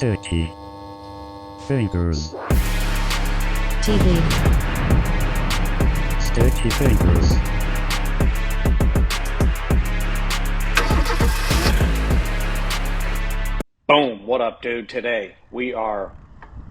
Sturdy Fingers TV. Sturdy Fingers. Boom, what up dude? Today we are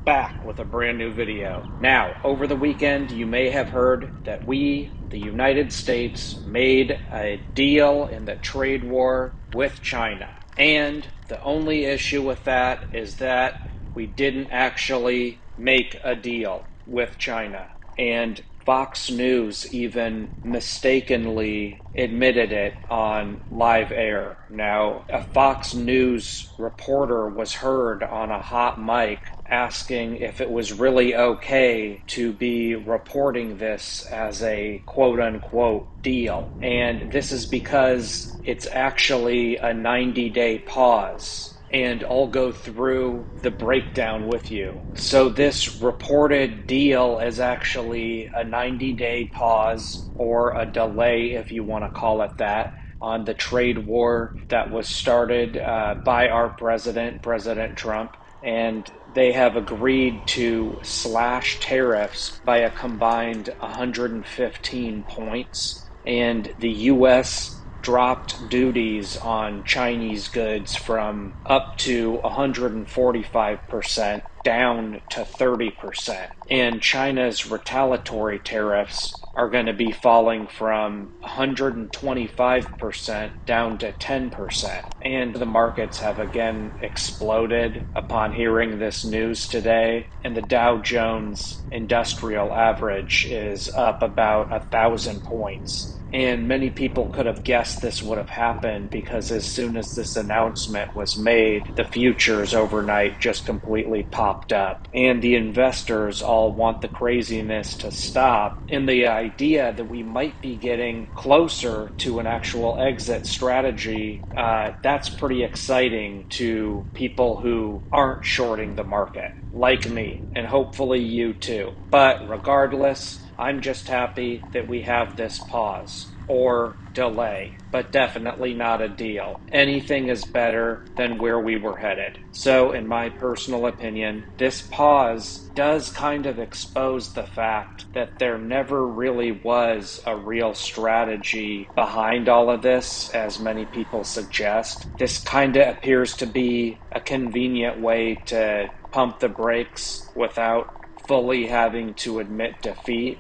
back with a brand new video. Now, over the weekend you may have heard that we, the United States, made a deal in the trade war with China. And the only issue with that is that we didn't actually make a deal with China. And Fox News even mistakenly admitted it on live air. Now, a Fox News reporter was heard on a hot mic asking if it was really okay to be reporting this as a quote-unquote deal. And this is because it's actually a 90-day pause. And I'll go through the breakdown with you. So this reported deal is actually a 90-day pause, or a delay if you want to call it that, on the trade war that was started by our president, President Trump. And they have agreed to slash tariffs by a combined 115 points. And the U.S. dropped duties on Chinese goods from up to 145% down to 30%. And China's retaliatory tariffs are going to be falling from 125% down to 10%. And the markets have again exploded upon hearing this news today. And the Dow Jones Industrial Average is up about 1,000 points. And many people could have guessed this would have happened because as soon as this announcement was made, the futures overnight just completely popped up. And the investors all want the craziness to stop. And the idea that we might be getting closer to an actual exit strategy, that's pretty exciting to people who aren't shorting the market, like me, and hopefully you too. But regardless, I'm just happy that we have this pause or delay, but definitely not a deal. Anything is better than where we were headed. So in my personal opinion, this pause does kind of expose the fact that there never really was a real strategy behind all of this, as many people suggest. This kind of appears to be a convenient way to pump the brakes without fully having to admit defeat,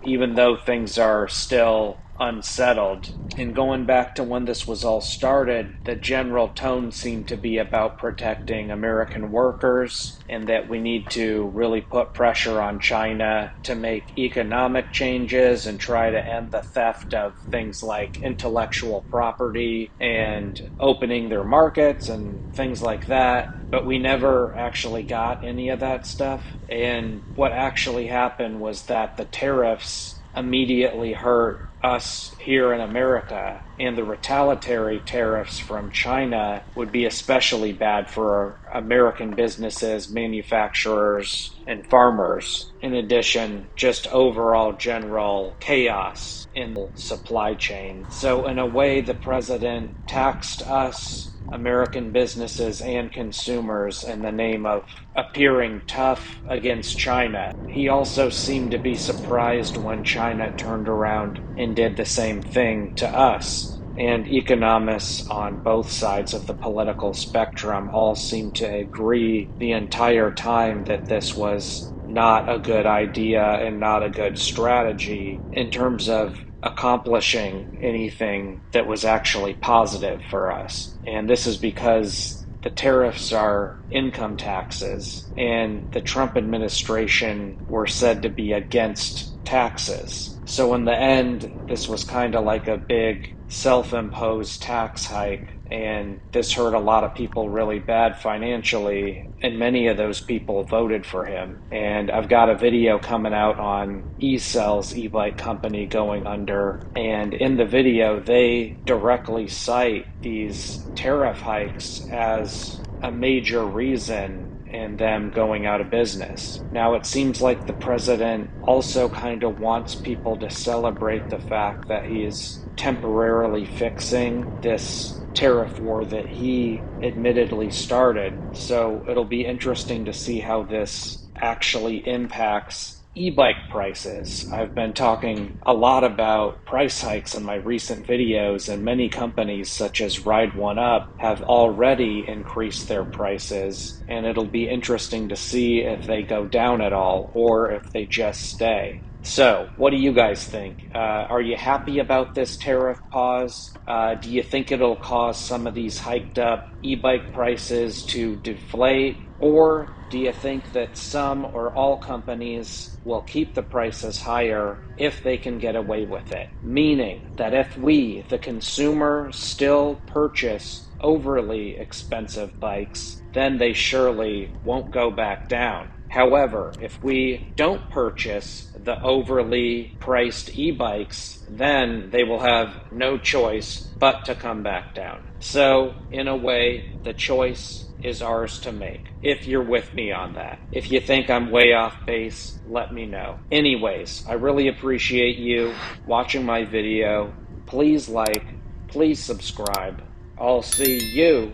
even though things are still unsettled. And going back to when this was all started, the general tone seemed to be about protecting American workers and that we need to really put pressure on China to make economic changes and try to end the theft of things like intellectual property and opening their markets and things like that. But we never actually got any of that stuff. And what actually happened was that the tariffs immediately hurt us here in America, and the retaliatory tariffs from China would be especially bad for American businesses, manufacturers, and farmers. In addition, just overall general chaos in the supply chain. So in a way, the president taxed us, American businesses and consumers, in the name of appearing tough against China. He also seemed to be surprised when China turned around and did the same thing to us. And economists on both sides of the political spectrum all seem to agree the entire time that this was not a good idea and not a good strategy in terms of accomplishing anything that was actually positive for us. And this is because the tariffs are income taxes, and the Trump administration were said to be against taxes. So in the end, this was kind of like a big self-imposed tax hike, and this hurt a lot of people really bad financially, and many of those people voted for him. And I've got a video coming out on E-Cell's e-bike company going under, and in the video they directly cite these tariff hikes as a major reason in them going out of business. Now it seems like the president also kind of wants people to celebrate the fact that he is temporarily fixing this tariff war that he admittedly started. So it'll be interesting to see how this actually impacts e-bike prices. I've been talking a lot about price hikes in my recent videos, and many companies such as Ride1Up have already increased their prices, and it'll be interesting to see if they go down at all or if they just stay. So, what do you guys think? Are you happy about this tariff pause? Do you think it'll cause some of these hiked up e-bike prices to deflate? Or do you think that some or all companies will keep the prices higher if they can get away with it? Meaning that if we, the consumer, still purchase overly expensive bikes, then they surely won't go back down. However, if we don't purchase the overly priced e-bikes, then they will have no choice but to come back down. So, in a way, the choice is ours to make, if you're with me on that. If you think I'm way off base, let me know. Anyways, I really appreciate you watching my video. Please like, please subscribe. I'll see you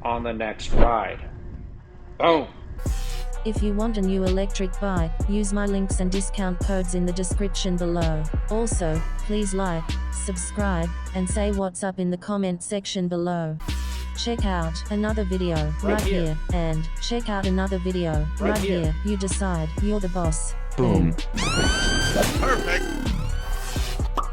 on the next ride. Boom! If you want a new electric bike, use my links and discount codes in the description below. Also, please like, subscribe, and say what's up in the comment section below. Check out another video right here, and check out another video right here. You decide, you're the boss. Boom. Perfect.